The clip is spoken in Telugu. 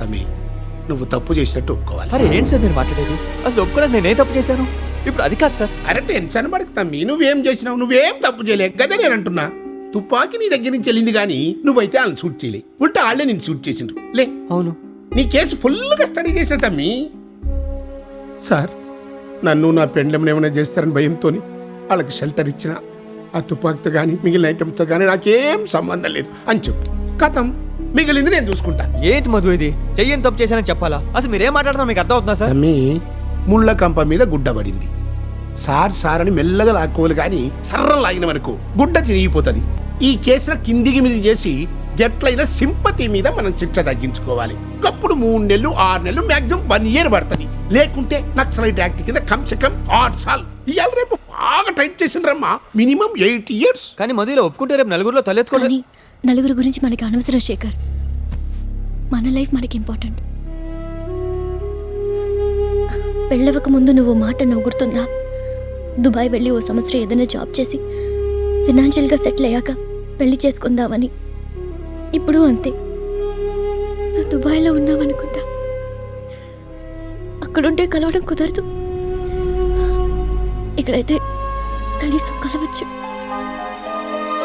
తమ్మి నువ్వు తప్పు చేసినట్టు ఒప్పుకోవాలి. అరే ఏంటి సార్ మీరు మాట్లాడేది? అసలు ఒప్పుకోవడానికి నేనేం తప్పు చేశాను? ఇప్పుడు అది కాదు సార్. అరే టెన్షన్ పడకు తమ్మి, నువ్వేం చేసినావు? నువ్వేం తప్పు చేయలే కదా నేను అంటున్నా. తుపాకి నీ దగ్గర నుంచి వెళ్ళింది కానీ నువ్వైతే వాళ్ళని షూట్ చేయలే, ఉల్టా వాళ్ళే నేను షూట్ చేసిండ్రు. లే అవును, నీ కేసు ఫుల్గా స్టడీ చేసిన తమ్మి. సార్ నన్ను నా పెండ్లం ఏమైనా చేస్తారని భయంతో వాళ్ళకి షెల్టర్ ఇచ్చిన. ఆ తుపాకితో కానీ మిగిలిన ఐటమ్స్తో కానీ నాకేం సంబంధం లేదు అని చెప్పు. కథం మిగిలింది నేను చూసుకుంటా. ఏంటి మధు ఇది? చెయ్యని తప్పు చేశానని చెప్పాలా? అసలు మీరేం మాట్లాడుతున్నా మీకు అర్థం అవుతుందా సార్? తమ్మి ముళ్ళ కంప మీద గుడ్డ పడింది. సార్ అని మెల్లగా లాక్కోవాలి కానీ సర్రం లాగిన వరకు గుడ్డ చినిగిపోతుంది. ఈ కేసులో కిందికి మీద చేసి గెట్లైన సింపతి మీద మనం శిక్ష తగ్గించుకోవాలి. అప్పుడు 3 నెలలు 6 నెలలు మాక్సిమం 1 year పడుతుంది. లేకుంటే నక్సలైట్ యాక్ట్ కింద కమ్సే 8 సార్లు. ఇవాళ రేపు బాగా టైట్ చేసిండ్రమ్మా, మినిమం 8 years. కానీ మధు ఇలా ఒప్పుకుంటే రేపు నలుగురిలో తలెత్తుకోండి. కానీ నలుగురు గురించి మనకి అనవసరం శేఖర్. మన లైఫ్ మనకి ఇంపార్టెంట్. పెళ్ళవక ముందు నువ్వు మాట నవ్వు గుర్తుందా? దుబాయ్ వెళ్ళి ఓ సంవత్సరం ఏదైనా జాబ్ చేసి ఫినాన్షియల్గా సెటిల్ అయ్యాక పెళ్లి చేసుకుందామని. ఇప్పుడు అంతే, నువ్వు దుబాయ్లో ఉన్నావనుకుంటా. అక్కడుంటే కలవడం కుదరదు, ఇక్కడైతే కనీసం కలవచ్చు.